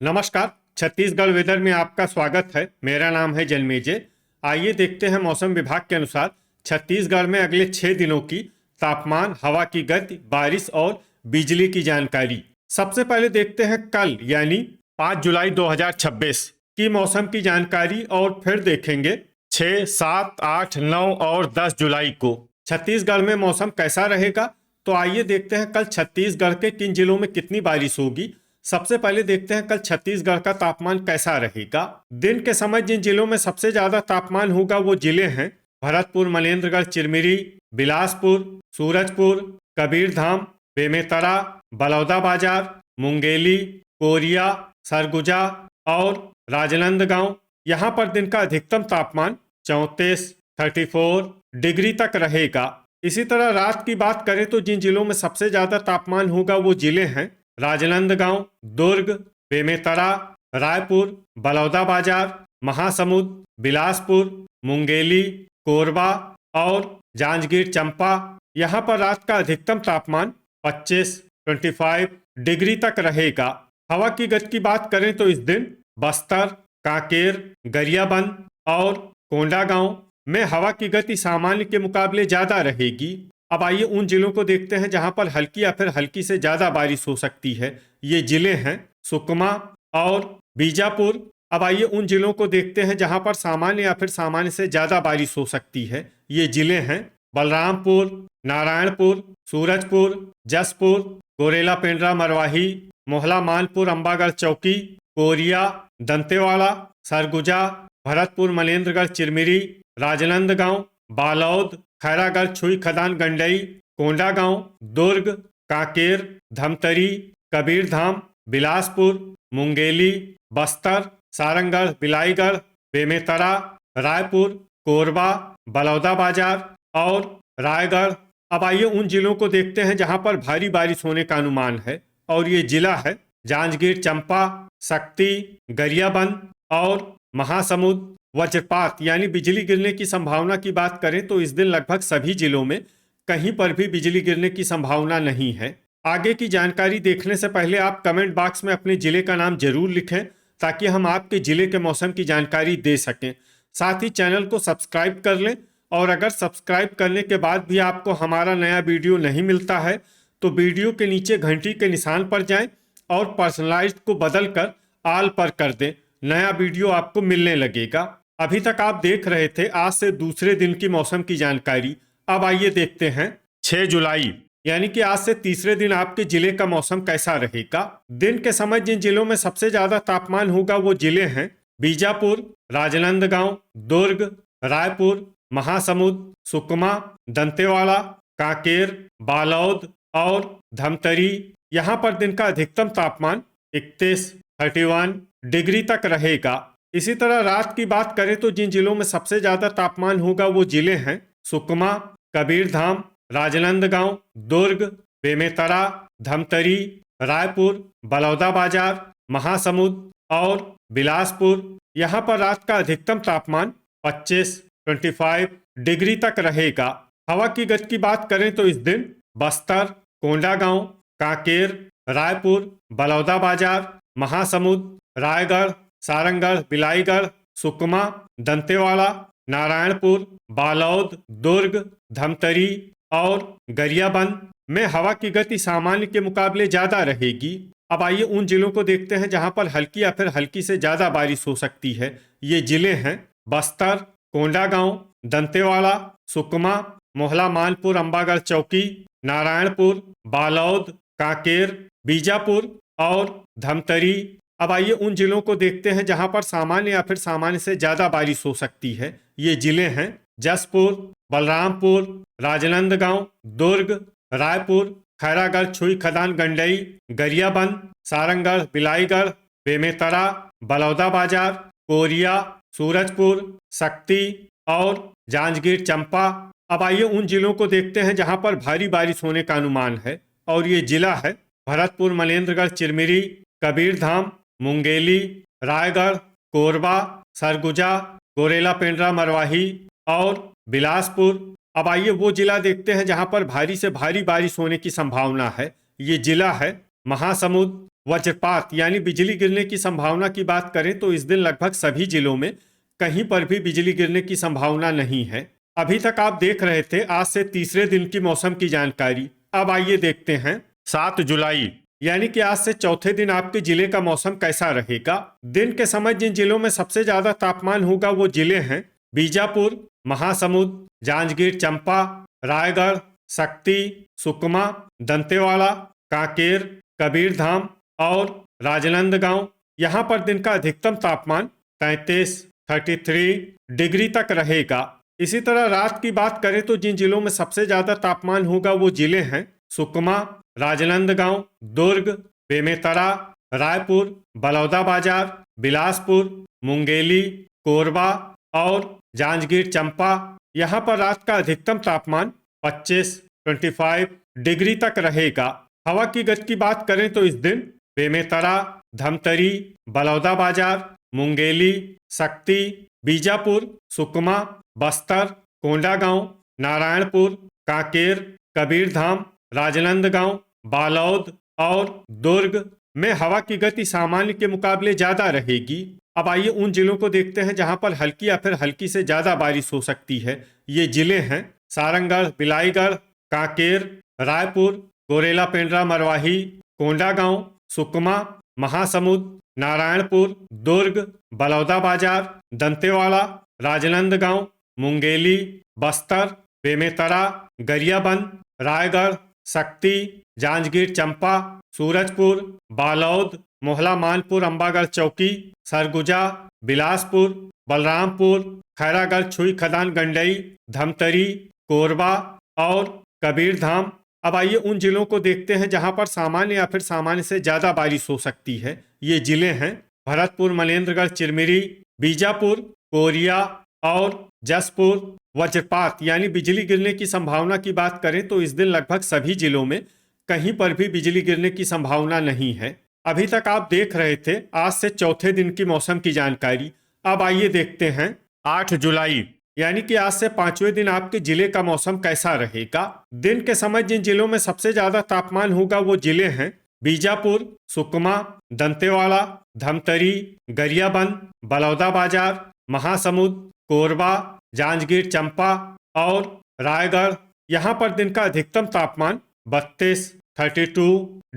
नमस्कार। छत्तीसगढ़ वेदर में आपका स्वागत है। मेरा नाम है जन्मेजय। आइए देखते हैं मौसम विभाग के अनुसार छत्तीसगढ़ में अगले 6 दिनों की तापमान, हवा की गति, बारिश और बिजली की जानकारी। सबसे पहले देखते हैं कल यानी 5 जुलाई 2026 की मौसम की जानकारी और फिर देखेंगे 6, 7, 8, 9 और 10 जुलाई को छत्तीसगढ़ में मौसम कैसा रहेगा। तो आइए देखते हैं कल छत्तीसगढ़ के किन जिलों में कितनी बारिश होगी। सबसे पहले देखते हैं कल छत्तीसगढ़ का तापमान कैसा रहेगा। दिन के समय जिन जिलों में सबसे ज्यादा तापमान होगा वो जिले हैं भरतपुर, मनेन्द्रगढ़, चिरमिरी, बिलासपुर, सूरजपुर, कबीरधाम, बेमेतरा, बलौदाबाजार, मुंगेली, कोरिया, सरगुजा और राजनांदगांव। यहाँ पर दिन का अधिकतम तापमान 34 डिग्री तक रहेगा। इसी तरह रात की बात करें तो जिन जिलों में सबसे ज्यादा तापमान होगा वो जिले हैं राजनांदगांव, दुर्ग, बेमेतरा, रायपुर, बलौदाबाजार, महासमुंद, बिलासपुर, मुंगेली, कोरबा और जांजगीर चांपा। यहाँ पर रात का अधिकतम तापमान 25 डिग्री तक रहेगा। हवा की गति की बात करें तो इस दिन बस्तर, कांकेर, गरियाबंद और कोंडागांव में हवा की गति सामान्य के मुकाबले ज्यादा रहेगी। अब आइए उन जिलों को देखते हैं जहां पर हल्की या फिर हल्की से ज्यादा बारिश हो सकती है। ये जिले हैं सुकमा और बीजापुर। अब आइए उन जिलों को देखते हैं जहां पर सामान्य या फिर सामान्य से ज्यादा बारिश हो सकती है। ये जिले हैं बलरामपुर, नारायणपुर, सूरजपुर, जसपुर, गोरेला पेंड्रा मरवाही, मोहला मानपुर, अंबागढ़ चौकी, कोरिया, दंतेवाड़ा, सरगुजा, भरतपुर, मनेन्द्रगढ़, चिरमिरी, राजनांदगांव, बालोद, खैरागढ़, छुई खदान, गंडई, कोंडागांव, दुर्ग, कांकेर, धमतरी, कबीरधाम, बिलासपुर, मुंगेली, बस्तर, सारंगढ़, बिलाईगढ़, बेमेतरा, रायपुर, कोरबा, बलौदाबाजार और रायगढ़। अब आइए उन जिलों को देखते हैं जहां पर भारी बारिश होने का अनुमान है और ये जिला है जांजगीर चांपा, शक्ति, गरियाबंद और महासमुंद। वज्रपात यानी बिजली गिरने की संभावना की बात करें तो इस दिन लगभग सभी जिलों में कहीं पर भी बिजली गिरने की संभावना नहीं है। आगे की जानकारी देखने से पहले आप कमेंट बॉक्स में अपने जिले का नाम जरूर लिखें ताकि हम आपके जिले के मौसम की जानकारी दे सकें। साथ ही चैनल को सब्सक्राइब कर लें और अगर सब्सक्राइब करने के बाद भी आपको हमारा नया वीडियो नहीं मिलता है तो वीडियो के नीचे घंटी के निशान पर जाएं और पर्सनलाइज्ड को बदल कर ऑल पर कर दें। नया वीडियो आपको मिलने लगेगा। अभी तक आप देख रहे थे आज से दूसरे दिन की मौसम की जानकारी। अब आइए देखते हैं 6 जुलाई यानी कि आज से तीसरे दिन आपके जिले का मौसम कैसा रहेगा। दिन के समय जिन जिलों में सबसे ज्यादा तापमान होगा वो जिले हैं बीजापुर, राजनांदगांव, दुर्ग, रायपुर, महासमुंद, सुकमा, दंतेवाड़ा, कांकेर, बालोद और धमतरी। यहाँ पर दिन का अधिकतम तापमान 31 डिग्री तक रहेगा। इसी तरह रात की बात करें तो जिन जिलों में सबसे ज्यादा तापमान होगा वो जिले हैं सुकमा, कबीरधाम, राजनांदगांव, दुर्ग, बेमेतरा, धमतरी, रायपुर, बलौदाबाजार, महासमुंद और बिलासपुर। यहाँ पर रात का अधिकतम तापमान 25 डिग्री तक रहेगा। हवा की गति की बात करें तो इस दिन बस्तर, कोंडागांव, कांकेर, रायपुर, बलौदाबाजार, महासमुंद, रायगढ़, सारंगढ़, बिलाईगढ़, सुकमा, दंतेवाड़ा, नारायणपुर, बालोद, दुर्ग, धमतरी और गरियाबंद में हवा की गति सामान्य के मुकाबले ज्यादा रहेगी। अब आइए उन जिलों को देखते हैं जहां पर हल्की या फिर हल्की से ज्यादा बारिश हो सकती है। ये जिले हैं बस्तर, कोंडागांव, दंतेवाड़ा, सुकमा, मोहला मानपुर, अंबागढ़ चौकी, नारायणपुर, बालोद, कांकेर, बीजापुर और धमतरी। अब आइए उन जिलों को देखते हैं जहां पर सामान्य या फिर सामान्य से ज्यादा बारिश हो सकती है। ये जिले हैं जसपुर, बलरामपुर, राजनांदगांव, दुर्ग, रायपुर, खैरागढ़, छुई खदान, गंडई, गरियाबंद, सारंगढ़, बिलाईगढ़, बेमेतरा, बलौदाबाजार, कोरिया, सूरजपुर, शक्ति और जांजगीर चांपा। अब आइए उन जिलों को देखते हैं जहां पर भारी बारिश होने का अनुमान है और ये जिला है भरतपुर, मनेन्द्रगढ़, चिरमिरी, कबीरधाम, मुंगेली, रायगढ़, कोरबा, सरगुजा, गोरेला पेंड्रा मरवाही और बिलासपुर। अब आइए वो जिला देखते हैं जहां पर भारी से भारी बारिश होने की संभावना है। ये जिला है महासमुंद, वज्रपात यानी बिजली गिरने की संभावना की बात करें तो इस दिन लगभग सभी जिलों में कहीं पर भी बिजली गिरने की संभावना नहीं है। अभी तक आप देख रहे थे आज से तीसरे दिन की मौसम की जानकारी। अब आइए देखते हैं 7 जुलाई यानी कि आज से चौथे दिन आपके जिले का मौसम कैसा रहेगा। दिन के समय जिन जिलों में सबसे ज्यादा तापमान होगा वो जिले हैं बीजापुर, महासमुंद, जांजगीर चांपा, रायगढ़, शक्ति, सुकमा, दंतेवाड़ा, कांकेर, कबीरधाम और राजनांदगांव। यहाँ पर दिन का अधिकतम तापमान 33 डिग्री तक रहेगा। इसी तरह रात की बात करें तो जिन जिलों में सबसे ज्यादा तापमान होगा वो जिले हैं सुकमा, राजनांदगांव, दुर्ग, बेमेतरा, रायपुर, बलौदाबाजार, बिलासपुर, मुंगेली, कोरबा और जांजगीर चांपा। यहाँ पर रात का अधिकतम तापमान 25 डिग्री तक रहेगा। हवा की गति की बात करें तो इस दिन बेमेतरा, धमतरी, बलौदाबाजार, मुंगेली, शक्ति, बीजापुर, सुकमा, बस्तर, कोंडागांव, नारायणपुर, कांकेर, कबीरधाम, राजनांदगांव, बालौद और दुर्ग में हवा की गति सामान्य के मुकाबले ज्यादा रहेगी। अब आइए उन जिलों को देखते हैं जहां पर हल्की या फिर हल्की से ज्यादा बारिश हो सकती है। ये जिले हैं सारंगढ़, बिलाईगढ़, कांकेर, रायपुर, गोरेला पेंड्रा मरवाही, कोंडागांव, सुकमा, महासमुंद, नारायणपुर, दुर्ग, बलौदाबाजार, दंतेवाड़ा, राजनांदगांव, मुंगेली, बस्तर, बेमेतरा, गरियाबंद, रायगढ़, शक्ति, जांजगीर चांपा, सूरजपुर, बालौद, मोहला मानपुर, अंबागढ़ चौकी, सरगुजा, बिलासपुर, बलरामपुर, खैरागढ़, छुई खदान, गंडई, धमतरी, कोरबा और कबीरधाम। अब आइए उन जिलों को देखते हैं जहां पर सामान्य या फिर सामान्य से ज्यादा बारिश हो सकती है। ये जिले हैं भरतपुर, मनेन्द्रगढ़, चिरमिरी, बीजापुर, कोरिया और जसपुर। वज्रपात यानी बिजली गिरने की संभावना की बात करें तो इस दिन लगभग सभी जिलों में कहीं पर भी बिजली गिरने की संभावना नहीं है। अभी तक आप देख रहे थे आज से चौथे दिन की मौसम की जानकारी। अब आइए देखते हैं 8 जुलाई यानी कि आज से पांचवें दिन आपके जिले का मौसम कैसा रहेगा। दिन के समय जिन जिलों में सबसे ज्यादा तापमान होगा वो जिले हैं बीजापुर, सुकमा, दंतेवाड़ा, धमतरी, गरियाबंद, बलौदाबाजार, महासमुंद, कोरबा, जांजगीर चांपा और रायगढ़। यहाँ पर दिन का अधिकतम तापमान 32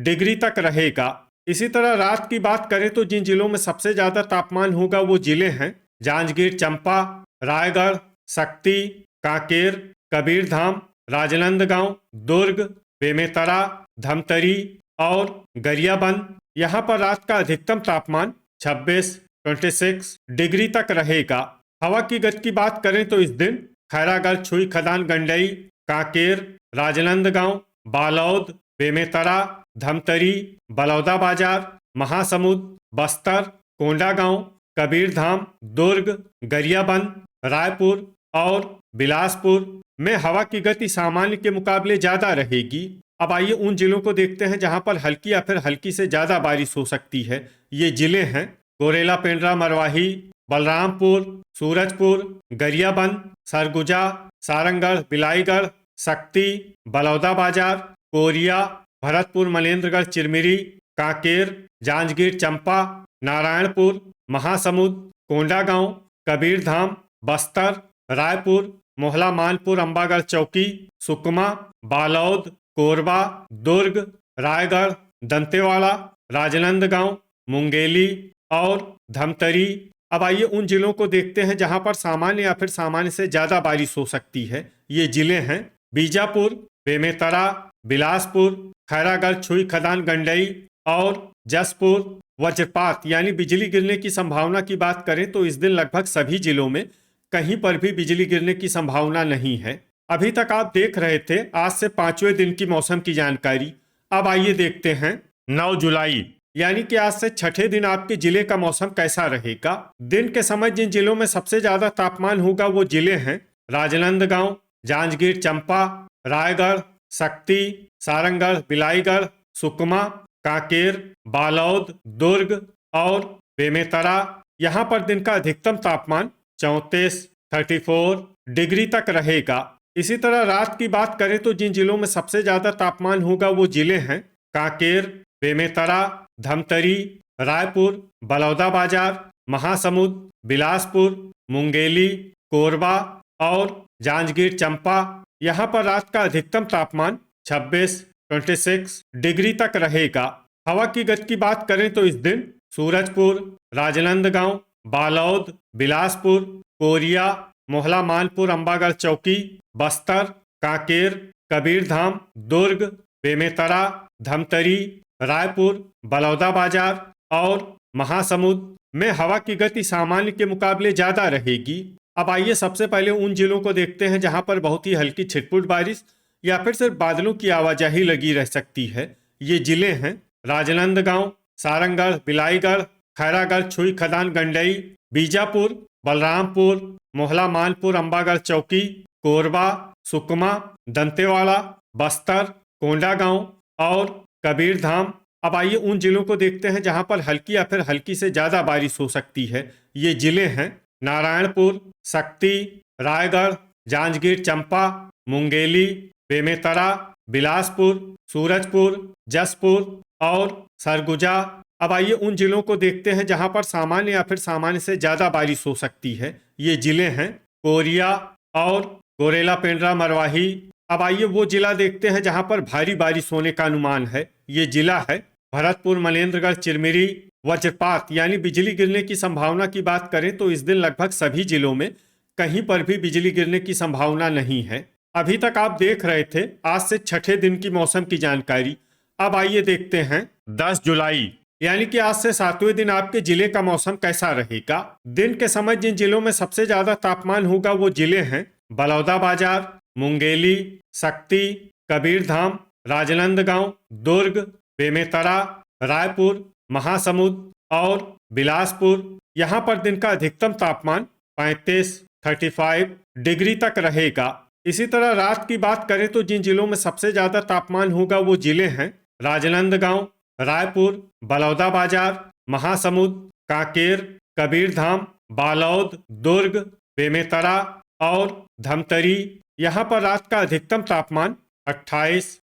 डिग्री तक रहेगा। इसी तरह रात की बात करें तो जिन जिलों में सबसे ज्यादा तापमान होगा वो जिले हैं जांजगीर चांपा, रायगढ़, शक्ति, कांकेर, कबीरधाम, राजनांदगांव, दुर्ग, बेमेतरा, धमतरी और गरियाबंद। यहाँ पर रात का अधिकतम तापमान 26 डिग्री तक रहेगा। हवा की गति की बात करें तो इस दिन खैरागढ़, छुई खदान, गंडई, कांकेर, राजनांदगांव, बालौद, बेमेतरा, धमतरी, बलौदाबाजार, महासमुंद, बस्तर, कोंडागांव, कबीरधाम, दुर्ग, गरियाबंद, रायपुर और बिलासपुर में हवा की गति सामान्य के मुकाबले ज्यादा रहेगी। अब आइए उन जिलों को देखते हैं जहां पर हल्की या फिर हल्की से ज्यादा बारिश हो सकती है। ये जिले हैं गोरेला पेंड्रा मरवाही, बलरामपुर, सूरजपुर, गरियाबंद, सरगुजा, सारंगढ़, बिलाईगढ़, शक्ति, बलौदाबाजार, कोरिया, भरतपुर, मनेन्द्रगढ़, चिरमिरी, कांकेर, जांजगीर चांपा, नारायणपुर, महासमुंद, कोंडागांव, कबीरधाम, बस्तर, रायपुर, मोहला मानपुर, अंबागढ़ चौकी, सुकमा, बालौद, कोरबा, दुर्ग, रायगढ़, दंतेवाड़ा, राजनांदगांव, मुंगेली और धमतरी। अब आइए उन जिलों को देखते हैं जहां पर सामान्य या फिर सामान्य से ज्यादा बारिश हो सकती है। ये जिले हैं बीजापुर, बेमेतरा, बिलासपुर, खैरागढ़, छुई खदान, गंडई और जसपुर। वज्रपात यानी बिजली गिरने की संभावना की बात करें तो इस दिन लगभग सभी जिलों में कहीं पर भी बिजली गिरने की संभावना नहीं है। अभी तक आप देख रहे थे आज से पांचवें दिन की मौसम की जानकारी। अब आइए देखते हैं 9 जुलाई यानी कि आज से छठे दिन आपके जिले का मौसम कैसा रहेगा। दिन के समय जिन जिलों में सबसे ज्यादा तापमान होगा वो जिले हैं राजनांदगांव, जांजगीर चांपा, रायगढ़, शक्ति, सारंगढ़, बिलाईगढ़, सुकमा, कांकेर, बालौद, दुर्ग और बेमेतरा। यहाँ पर दिन का अधिकतम तापमान 34 डिग्री तक रहेगा। इसी तरह रात की बात करें तो जिन जिलों में सबसे ज्यादा तापमान होगा वो जिले हैं कांकेर, बेमेतरा, धमतरी, रायपुर, बलौदाबाजार, महासमुंद, बिलासपुर, मुंगेली, कोरबा और जांजगीर चांपा। यहाँ पर रात का अधिकतम तापमान 26 डिग्री तक रहेगा। हवा की गति की बात करें तो इस दिन सूरजपुर, राजनांदगांव, बालोद, बिलासपुर, कोरिया, मोहला मानपुर, अंबागढ़ चौकी, बस्तर, कांकेर, कबीरधाम, दुर्ग, बेमेतरा, धमतरी, रायपुर, बलौदाबाजार और महासमुंद में हवा की गति सामान्य के मुकाबले ज्यादा रहेगी। अब आइए सबसे पहले उन जिलों को देखते हैं जहां पर बहुत ही हल्की छिटपुट बारिश या फिर सिर्फ बादलों की आवाजाही लगी रह सकती है। ये जिले हैं राजनांदगांव, सारंगढ़, बिलाईगढ़, खैरागढ़, छुई खदान, गंडई, बीजापुर, बलरामपुर, मोहला मानपुर, अंबागढ़ चौकी, कोरबा, सुकमा, दंतेवाड़ा, बस्तर, कोंडागांव और कबीरधाम। अब आइए उन जिलों को देखते हैं जहां पर हल्की या फिर हल्की से ज्यादा बारिश हो सकती है। ये जिले हैं नारायणपुर, शक्ति, रायगढ़, जांजगीर चांपा, मुंगेली, बेमेतरा, बिलासपुर, सूरजपुर, जसपुर और सरगुजा। अब आइए उन जिलों को देखते हैं जहां पर सामान्य या फिर सामान्य से ज्यादा बारिश हो सकती है। ये जिले हैं कोरिया और गोरेला पेंड्रा मरवाही। अब आइए वो जिला देखते हैं जहां पर भारी बारिश होने का अनुमान है। ये जिला है भरतपुर, मनेन्द्रगढ़, चिरमिरी। वज्रपात यानी बिजली गिरने की संभावना की बात करें तो इस दिन लगभग सभी जिलों में कहीं पर भी बिजली गिरने की संभावना नहीं है। अभी तक आप देख रहे थे आज से छठे दिन की मौसम की जानकारी। अब आइए देखते हैं 10 जुलाई यानी कि आज से 7वें दिन आपके जिले का मौसम कैसा रहेगा। दिन के समय जिन जिलों में सबसे ज्यादा तापमान होगा वो जिले हैं बलौदाबाजार, मुंगेली, शक्ति, कबीरधाम, राजनांदगांव, दुर्ग, बेमेतरा, रायपुर, महासमुंद और बिलासपुर। यहाँ पर दिन का अधिकतम तापमान 35 डिग्री तक रहेगा। इसी तरह रात की बात करें तो जिन जिलों में सबसे ज्यादा तापमान होगा वो जिले हैं राजनांदगांव, रायपुर, बलौदाबाजार, महासमुंद, कांकेर, कबीरधाम, बालोद, दुर्ग, बेमेतरा और धमतरी। यहाँ पर रात का अधिकतम तापमान 28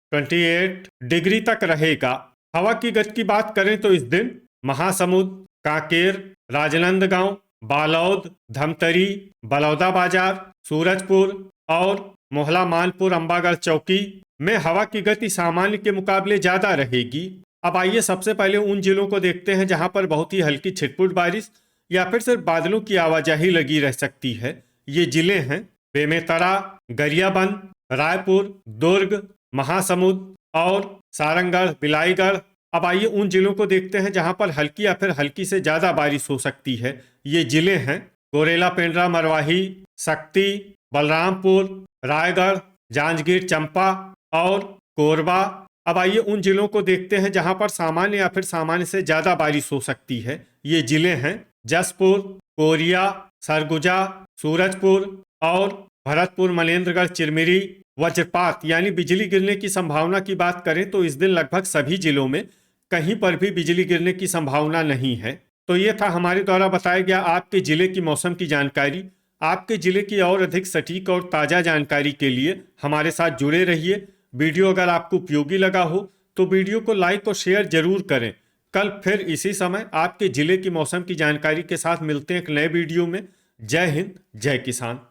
डिग्री तक रहेगा। हवा की गति की बात करें तो इस दिन महासमुंद, कांकेर, राजनांदगांव, बालोद, धमतरी, बलौदाबाजार, सूरजपुर और मोहला मानपुर, अंबागढ़ चौकी में हवा की गति सामान्य के मुकाबले ज्यादा रहेगी। अब आइए सबसे पहले उन जिलों को देखते हैं जहां पर बहुत ही हल्की छिटपुट बारिश या फिर सिर्फ बादलों की आवाजाही लगी रह सकती है। ये जिले हैं बेमेतरा, गरियाबंद, रायपुर, दुर्ग, महासमुंद और सारंगढ़, बिलाईगढ़। अब आइए उन जिलों को देखते हैं जहां पर हल्की या फिर हल्की से ज्यादा बारिश हो सकती है। ये जिले हैं गोरेला पेंड्रा मरवाही, शक्ति, बलरामपुर, रायगढ़, जांजगीर चांपा और कोरबा। अब आइए उन जिलों को देखते हैं जहां पर सामान्य या फिर सामान्य से ज्यादा बारिश हो सकती है। ये जिले हैं जसपुर, कोरिया, सरगुजा, सूरजपुर और भरतपुर, मनेन्द्रगढ़, चिरमिरी। वज्रपात यानी बिजली गिरने की संभावना की बात करें तो इस दिन लगभग सभी जिलों में कहीं पर भी बिजली गिरने की संभावना नहीं है। तो ये था हमारे द्वारा बताया गया आपके जिले की मौसम की जानकारी। आपके जिले की और अधिक सटीक और ताज़ा जानकारी के लिए हमारे साथ जुड़े रहिए। वीडियो अगर आपको उपयोगी लगा हो तो वीडियो को लाइक और शेयर जरूर करें। कल फिर इसी समय आपके जिले की मौसम की जानकारी के साथ मिलते हैं एक नए वीडियो में। जय हिंद, जय किसान।